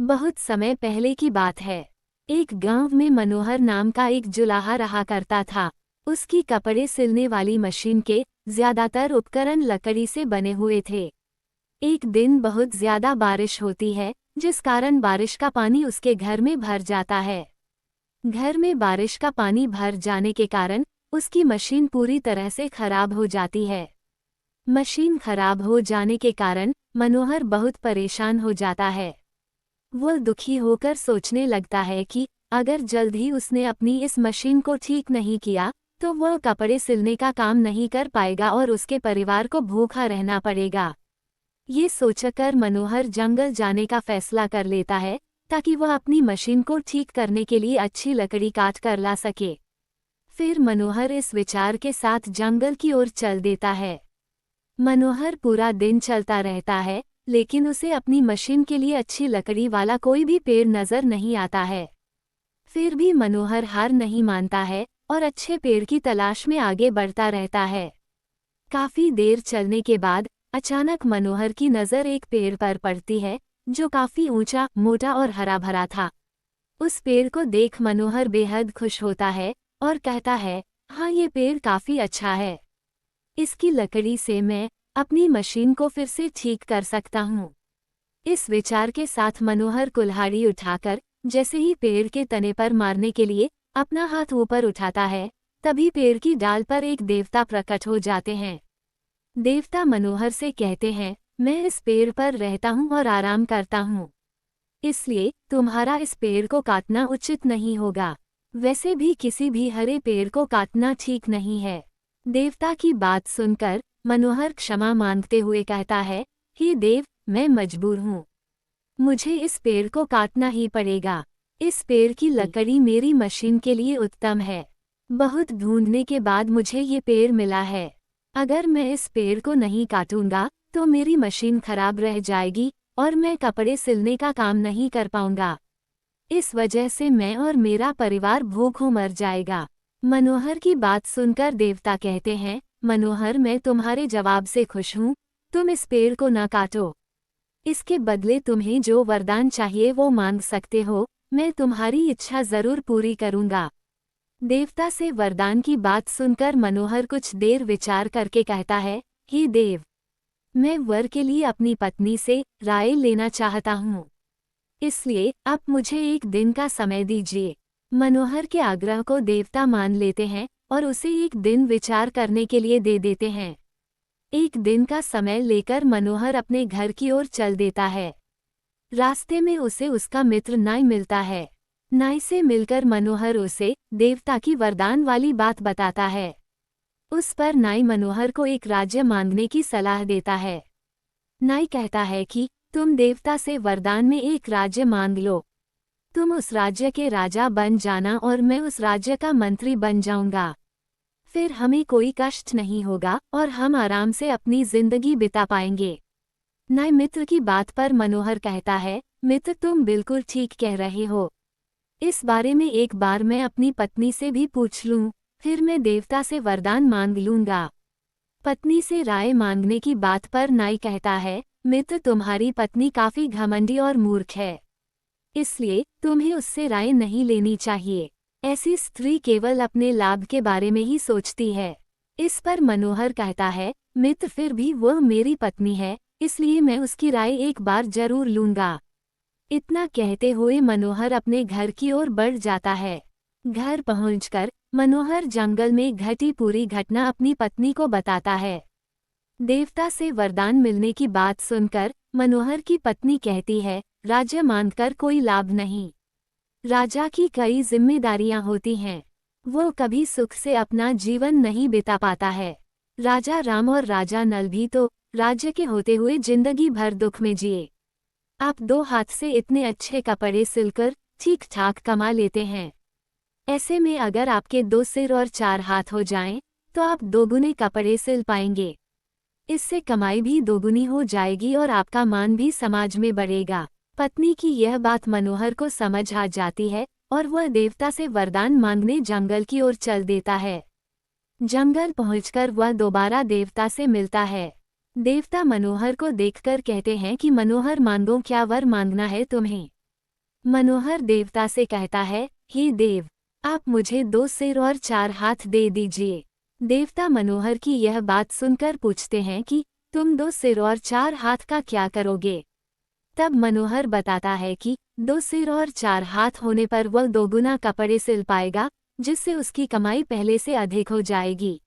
बहुत समय पहले की बात है। एक गांव में मनोहर नाम का एक जुलाहा रहा करता था। उसकी कपड़े सिलने वाली मशीन के ज्यादातर उपकरण लकड़ी से बने हुए थे। एक दिन बहुत ज्यादा बारिश होती है, जिस कारण बारिश का पानी उसके घर में भर जाता है। घर में बारिश का पानी भर जाने के कारण उसकी मशीन पूरी तरह से खराब हो जाती है। मशीन खराब हो जाने के कारण मनोहर बहुत परेशान हो जाता है। वो दुखी होकर सोचने लगता है कि अगर जल्द ही उसने अपनी इस मशीन को ठीक नहीं किया तो वह कपड़े सिलने का काम नहीं कर पाएगा और उसके परिवार को भूखा रहना पड़ेगा। ये सोचकर मनोहर जंगल जाने का फैसला कर लेता है ताकि वह अपनी मशीन को ठीक करने के लिए अच्छी लकड़ी काट कर ला सके। फिर मनोहर इस विचार के साथ जंगल की ओर चल देता है। मनोहर पूरा दिन चलता रहता है, लेकिन उसे अपनी मशीन के लिए अच्छी लकड़ी वाला कोई भी पेड़ नजर नहीं आता है। फिर भी मनोहर हार नहीं मानता है और अच्छे पेड़ की तलाश में आगे बढ़ता रहता है। काफी देर चलने के बाद अचानक मनोहर की नज़र एक पेड़ पर पड़ती है, जो काफी ऊंचा, मोटा और हरा भरा था। उस पेड़ को देख मनोहर बेहद खुश होता है और कहता है, हाँ, ये पेड़ काफी अच्छा है। इसकी लकड़ी से मैं अपनी मशीन को फिर से ठीक कर सकता हूँ। इस विचार के साथ मनोहर कुल्हाड़ी उठाकर जैसे ही पेड़ के तने पर मारने के लिए अपना हाथ ऊपर उठाता है, तभी पेड़ की डाल पर एक देवता प्रकट हो जाते हैं। देवता मनोहर से कहते हैं, मैं इस पेड़ पर रहता हूँ और आराम करता हूँ, इसलिए तुम्हारा इस पेड़ को काटना उचित नहीं होगा। वैसे भी किसी भी हरे पेड़ को काटना ठीक नहीं है। देवता की बात सुनकर मनोहर क्षमा मांगते हुए कहता है, हे देव, मैं मजबूर हूँ, मुझे इस पेड़ को काटना ही पड़ेगा। इस पेड़ की लकड़ी मेरी मशीन के लिए उत्तम है। बहुत ढूंढने के बाद मुझे ये पेड़ मिला है। अगर मैं इस पेड़ को नहीं काटूंगा तो मेरी मशीन खराब रह जाएगी और मैं कपड़े सिलने का काम नहीं कर पाऊंगा। इस वजह से मैं और मेरा परिवार भूखों मर जाएगा। मनोहर की बात सुनकर देवता कहते हैं, मनोहर, मैं तुम्हारे जवाब से खुश हूँ। तुम इस पेड़ को न काटो। इसके बदले तुम्हें जो वरदान चाहिए वो मांग सकते हो। मैं तुम्हारी इच्छा जरूर पूरी करूंगा। देवता से वरदान की बात सुनकर मनोहर कुछ देर विचार करके कहता है, हे देव, मैं वर के लिए अपनी पत्नी से राय लेना चाहता हूँ, इसलिए आप मुझे एक दिन का समय दीजिए। मनोहर के आग्रह को देवता मान लेते हैं और उसे एक दिन विचार करने के लिए दे देते हैं। एक दिन का समय लेकर मनोहर अपने घर की ओर चल देता है। रास्ते में उसे उसका मित्र नाई मिलता है। नाई से मिलकर मनोहर उसे देवता की वरदान वाली बात बताता है। उस पर नाई मनोहर को एक राज्य मांगने की सलाह देता है। नाई कहता है कि तुम देवता से वरदान में एक राज्य मांग लो। तुम उस राज्य के राजा बन जाना और मैं उस राज्य का मंत्री बन जाऊंगा। फिर हमें कोई कष्ट नहीं होगा और हम आराम से अपनी जिंदगी बिता पाएंगे। नाई मित्र की बात पर मनोहर कहता है, मित्र, तुम बिल्कुल ठीक कह रहे हो। इस बारे में एक बार मैं अपनी पत्नी से भी पूछ लूं, फिर मैं देवता से वरदान मांग लूंगा। पत्नी से राय मांगने की बात पर नाई कहता है, मित्र, तुम्हारी पत्नी काफी घमंडी और मूर्ख है, इसलिए तुम्हें उससे राय नहीं लेनी चाहिए। ऐसी स्त्री केवल अपने लाभ के बारे में ही सोचती है। इस पर मनोहर कहता है, मित्र, फिर भी वह मेरी पत्नी है, इसलिए मैं उसकी राय एक बार जरूर लूंगा। इतना कहते हुए मनोहर अपने घर की ओर बढ़ जाता है। घर पहुंचकर मनोहर जंगल में घटी पूरी घटना अपनी पत्नी को बताता है। देवता से वरदान मिलने की बात सुनकर मनोहर की पत्नी कहती है, राज्य मांगकर कोई लाभ नहीं। राजा की कई जिम्मेदारियां होती हैं, वो कभी सुख से अपना जीवन नहीं बिता पाता है। राजा राम और राजा नल भी तो राज्य के होते हुए जिंदगी भर दुख में जिए। आप 2 हाथ से इतने अच्छे कपड़े सिलकर ठीक ठाक कमा लेते हैं। ऐसे में अगर आपके 2 सिर और 4 हाथ हो जाएं, तो आप 2 गुने कपड़े सिल पाएंगे। इससे कमाई भी 2 गुनी हो जाएगी और आपका मान भी समाज में बढ़ेगा। पत्नी की यह बात मनोहर को समझ आ जाती है और वह देवता से वरदान मांगने जंगल की ओर चल देता है। जंगल पहुंचकर वह दोबारा देवता से मिलता है। देवता मनोहर को देखकर कहते हैं कि मनोहर, मांगो, क्या वर मांगना है तुम्हें। मनोहर देवता से कहता है, हे देव, आप मुझे 2 सिर और 4 हाथ दे दीजिए। देवता मनोहर की यह बात सुनकर पूछते हैं कि तुम 2 सिर और 4 हाथ का क्या करोगे? तब मनोहर बताता है कि 2 सिर और 4 हाथ होने पर वह 2 गुना कपड़े सिल पाएगा, जिससे उसकी कमाई पहले से अधिक हो जाएगी।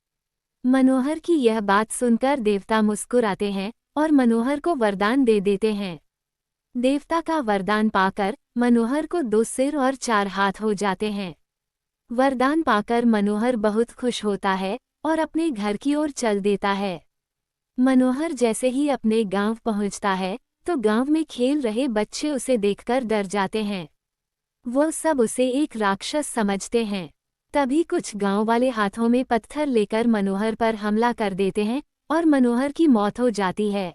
मनोहर की यह बात सुनकर देवता मुस्कुराते हैं और मनोहर को वरदान दे देते हैं। देवता का वरदान पाकर मनोहर को 2 सिर और 4 हाथ हो जाते हैं। वरदान पाकर मनोहर बहुत खुश होता है और अपने घर की ओर चल देता है। मनोहर जैसे ही अपने गांव पहुंचता है तो गांव में खेल रहे बच्चे उसे देखकर डर जाते हैं। वो सब उसे एक राक्षस समझते हैं। तभी कुछ गांव वाले हाथों में पत्थर लेकर मनोहर पर हमला कर देते हैं और मनोहर की मौत हो जाती है।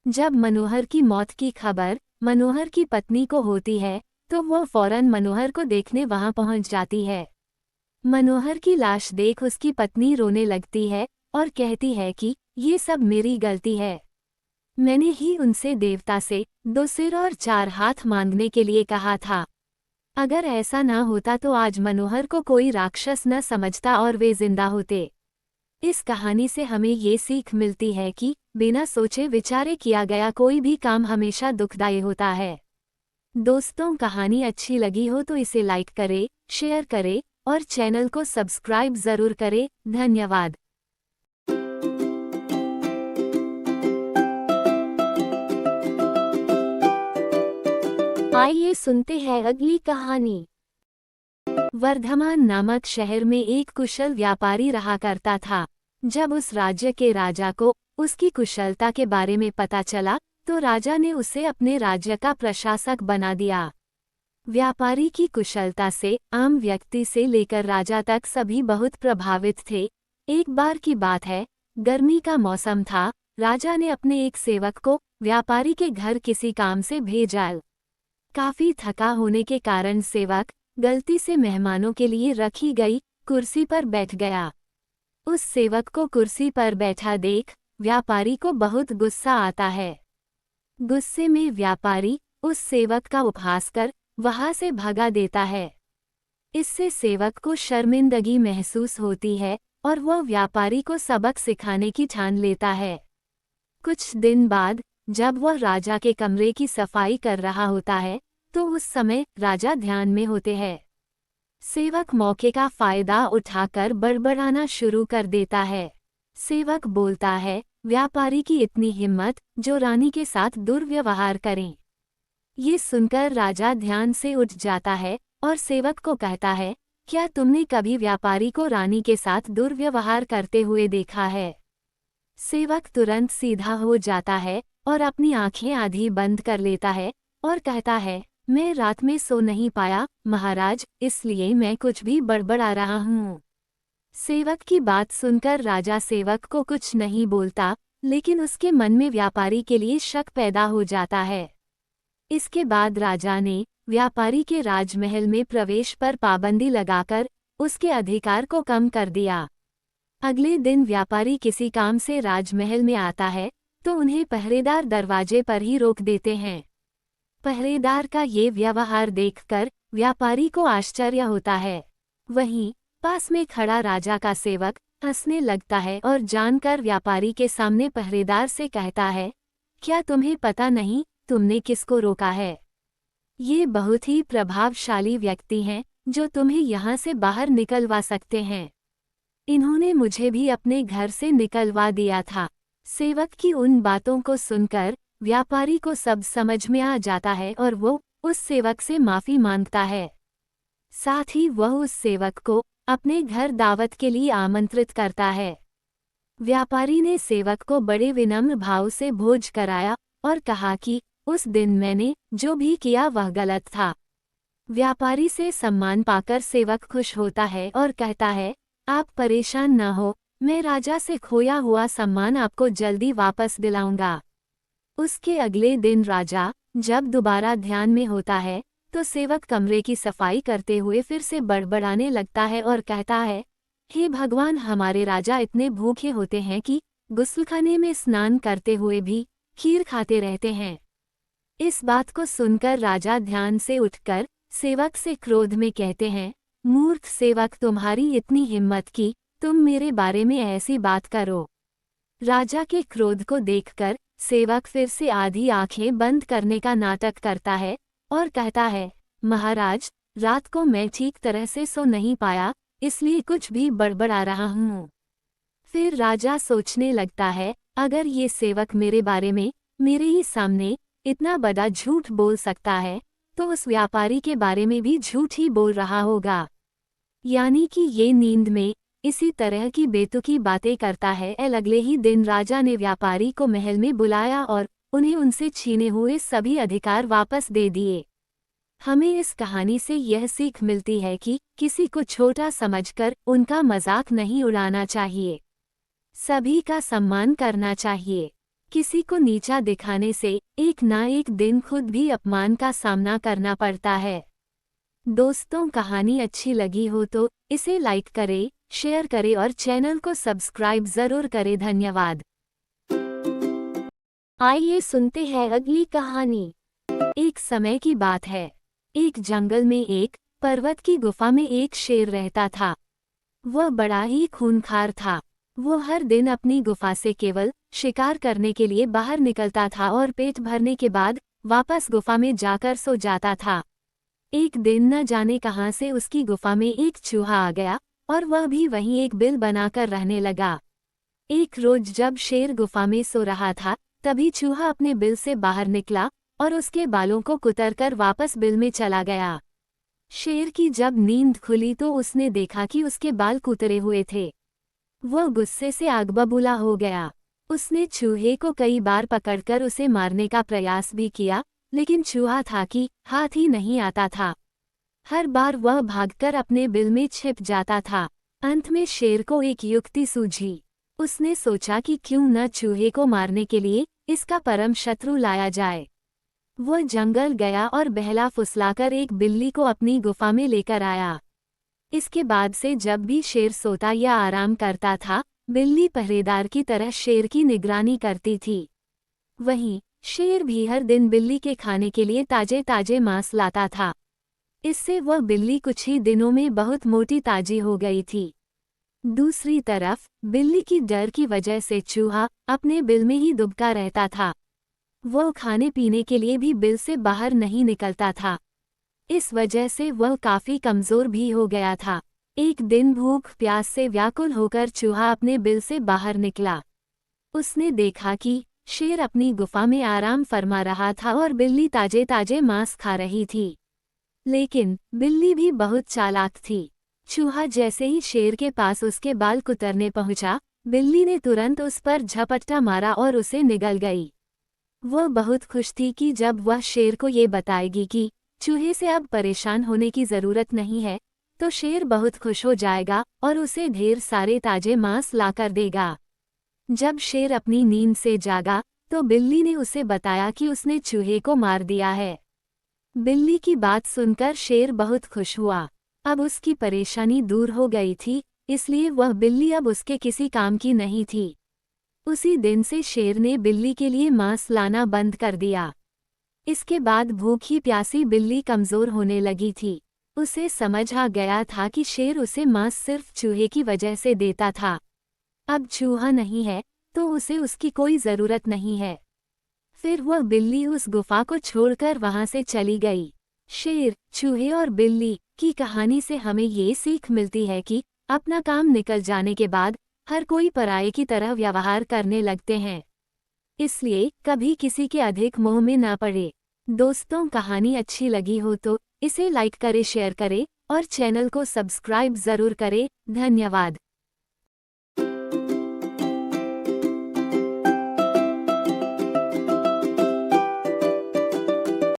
जब मनोहर की मौत की खबर मनोहर की पत्नी को होती है तो वह फौरन मनोहर को देखने वहां पहुंच जाती है। मनोहर की लाश देख उसकी पत्नी रोने लगती है और कहती है कि ये सब मेरी गलती है। मैंने ही उनसे देवता से 2 सिर और 4 हाथ मांगने के लिए कहा था। अगर ऐसा ना होता तो आज मनोहर को कोई राक्षस न समझता और वे जिंदा होते। इस कहानी से हमें ये सीख मिलती है कि बिना सोचे विचारे किया गया कोई भी काम हमेशा दुखदायी होता है। दोस्तों, कहानी अच्छी लगी हो तो इसे लाइक करें, शेयर करें और चैनल को सब्सक्राइब जरूर करें। धन्यवाद। आइए सुनते हैं अगली कहानी। वर्धमान नामक शहर में एक कुशल व्यापारी रहा करता था। जब उस राज्य के राजा को उसकी कुशलता के बारे में पता चला तो राजा ने उसे अपने राज्य का प्रशासक बना दिया। व्यापारी की कुशलता से आम व्यक्ति से लेकर राजा तक सभी बहुत प्रभावित थे। एक बार की बात है, गर्मी का मौसम था। राजा ने अपने एक सेवक को व्यापारी के घर किसी काम से भेजा। काफी थका होने के कारण सेवक गलती से मेहमानों के लिए रखी गई कुर्सी पर बैठ गया। उस सेवक को कुर्सी पर बैठा देख व्यापारी को बहुत गुस्सा आता है। गुस्से में व्यापारी उस सेवक का उपहास कर वहां से भगा देता है। इससे सेवक को शर्मिंदगी महसूस होती है और वह व्यापारी को सबक सिखाने की ठान लेता है। कुछ दिन बाद जब वह राजा के कमरे की सफाई कर रहा होता है तो उस समय राजा ध्यान में होते हैं। सेवक मौके का फायदा उठाकर बड़बड़ाना शुरू कर देता है। सेवक बोलता है, व्यापारी की इतनी हिम्मत जो रानी के साथ दुर्व्यवहार करें। ये सुनकर राजा ध्यान से उठ जाता है और सेवक को कहता है, क्या तुमने कभी व्यापारी को रानी के साथ दुर्व्यवहार करते हुए देखा है? सेवक तुरंत सीधा हो जाता है और अपनी आंखें आधी बंद कर लेता है और कहता है, मैं रात में सो नहीं पाया महाराज, इसलिए मैं कुछ भी बड़बड़ा रहा हूँ। सेवक की बात सुनकर राजा सेवक को कुछ नहीं बोलता, लेकिन उसके मन में व्यापारी के लिए शक पैदा हो जाता है। इसके बाद राजा ने व्यापारी के राजमहल में प्रवेश पर पाबंदी लगाकर उसके अधिकार को कम कर दिया। अगले दिन व्यापारी किसी काम से राजमहल में आता है तो उन्हें पहरेदार दरवाजे पर ही रोक देते हैं। पहरेदार का ये व्यवहार देखकर व्यापारी को आश्चर्य होता है। वहीं पास में खड़ा राजा का सेवक हंसने लगता है और जानकर व्यापारी के सामने पहरेदार से कहता है, क्या तुम्हें पता नहीं तुमने किसको रोका है? ये बहुत ही प्रभावशाली व्यक्ति हैं जो तुम्हें यहाँ से बाहर निकलवा सकते हैं। इन्होंने मुझे भी अपने घर से निकलवा दिया था। सेवक की उन बातों को सुनकर व्यापारी को सब समझ में आ जाता है और वो उस सेवक से माफी मांगता है। साथ ही वह उस सेवक को अपने घर दावत के लिए आमंत्रित करता है। व्यापारी ने सेवक को बड़े विनम्र भाव से भोज कराया और कहा कि उस दिन मैंने जो भी किया वह गलत था। व्यापारी से सम्मान पाकर सेवक खुश होता है और कहता है, आप परेशान न हो, मैं राजा से खोया हुआ सम्मान आपको जल्दी वापस दिलाऊंगा। उसके अगले दिन राजा जब दोबारा ध्यान में होता है तो सेवक कमरे की सफाई करते हुए फिर से बड़बड़ाने लगता है और कहता है, हे भगवान, हमारे राजा इतने भूखे होते हैं कि गुस्लखाने में स्नान करते हुए भी खीर खाते रहते हैं। इस बात को सुनकर राजा ध्यान से उठकर सेवक से क्रोध में कहते हैं, मूर्ख सेवक, तुम्हारी इतनी हिम्मत कि तुम मेरे बारे में ऐसी बात करो। राजा के क्रोध को देखकर सेवक फिर से आधी आंखें बंद करने का नाटक करता है और कहता है, महाराज, रात को मैं ठीक तरह से सो नहीं पाया, इसलिए कुछ भी बड़बड़ा रहा हूँ। फिर राजा सोचने लगता है, अगर ये सेवक मेरे बारे में मेरे ही सामने इतना बड़ा झूठ बोल सकता है तो उस व्यापारी के बारे में भी झूठ ही बोल रहा होगा। यानी कि ये नींद में इसी तरह की बेतुकी बातें करता है। अगले ही दिन राजा ने व्यापारी को महल में बुलाया और उन्हें उनसे छीने हुए सभी अधिकार वापस दे दिए। हमें इस कहानी से यह सीख मिलती है कि किसी को छोटा समझकर उनका मजाक नहीं उड़ाना चाहिए, सभी का सम्मान करना चाहिए। किसी को नीचा दिखाने से एक ना एक दिन खुद भी अपमान का सामना करना पड़ता है। दोस्तों, कहानी अच्छी लगी हो तो इसे लाइक करें, शेयर करें और चैनल को सब्सक्राइब जरूर करें। धन्यवाद। आइए सुनते हैं अगली कहानी। एक समय की बात है। एक जंगल में एक पर्वत की गुफा में एक शेर रहता था। वह बड़ा ही खूंखार था। वो हर दिन अपनी गुफा से केवल शिकार करने के लिए बाहर निकलता था और पेट भरने के बाद वापस गुफा में जाकर सो जाता था। एक दिन न जाने कहां से उसकी गुफा में एक चूहा आ गया और वह भी वहीं एक बिल बनाकर रहने लगा। एक रोज जब शेर गुफा में सो रहा था, तभी चूहा अपने बिल से बाहर निकला और उसके बालों को कुतरकर वापस बिल में चला गया। शेर की जब नींद खुली तो उसने देखा कि उसके बाल कुतरे हुए थे। वह गुस्से से आग बबूला हो गया। उसने चूहे को कई बार पकड़कर उसे मारने का प्रयास भी किया, लेकिन चूहा था कि हाथ ही नहीं आता था। हर बार वह भागकर अपने बिल में छिप जाता था। अंत में शेर को एक युक्ति सूझी। उसने सोचा कि क्यों न चूहे को मारने के लिए इसका परम शत्रु लाया जाए। वह जंगल गया और बहला फुसलाकर एक बिल्ली को अपनी गुफा में लेकर आया। इसके बाद से जब भी शेर सोता या आराम करता था, बिल्ली पहरेदार की तरह शेर की निगरानी करती थी। वहीं शेर भी हर दिन बिल्ली के खाने के लिए ताजे ताजे मांस लाता था। इससे वह बिल्ली कुछ ही दिनों में बहुत मोटी ताजी हो गई थी। दूसरी तरफ बिल्ली की डर की वजह से चूहा अपने बिल में ही दुबका रहता था। वह खाने पीने के लिए भी बिल से बाहर नहीं निकलता था। इस वजह से वह काफी कमजोर भी हो गया था। एक दिन भूख प्यास से व्याकुल होकर चूहा अपने बिल से बाहर निकला। उसने देखा कि शेर अपनी गुफा में आराम फरमा रहा था और बिल्ली ताजे ताजे मांस खा रही थी। लेकिन बिल्ली भी बहुत चालाक थी। चूहा जैसे ही शेर के पास उसके बाल कुतरने पहुंचा, बिल्ली ने तुरंत उस पर झपट्टा मारा और उसे निगल गई। वह बहुत खुश थी कि जब वह शेर को ये बताएगी कि चूहे से अब परेशान होने की जरूरत नहीं है, तो शेर बहुत खुश हो जाएगा और उसे ढेर सारे ताजे मांस लाकर देगा। जब शेर अपनी नींद से जागा तो बिल्ली ने उसे बताया कि उसने चूहे को मार दिया है। बिल्ली की बात सुनकर शेर बहुत खुश हुआ। अब उसकी परेशानी दूर हो गई थी, इसलिए वह बिल्ली अब उसके किसी काम की नहीं थी। उसी दिन से शेर ने बिल्ली के लिए मांस लाना बंद कर दिया। इसके बाद भूखी प्यासी बिल्ली कमजोर होने लगी थी। उसे समझ आ गया था कि शेर उसे मांस सिर्फ चूहे की वजह से देता था। अब चूहा नहीं है तो उसे उसकी कोई जरूरत नहीं है। फिर वह बिल्ली उस गुफा को छोड़कर वहां से चली गई। शेर, चूहे और बिल्ली की कहानी से हमें ये सीख मिलती है कि अपना काम निकल जाने के बाद हर कोई पराये की तरह व्यवहार करने लगते हैं। इसलिए कभी किसी के अधिक मोह में न पड़े। दोस्तों, कहानी अच्छी लगी हो तो इसे लाइक करें, शेयर करें और चैनल को सब्सक्राइब जरूर करें। धन्यवाद।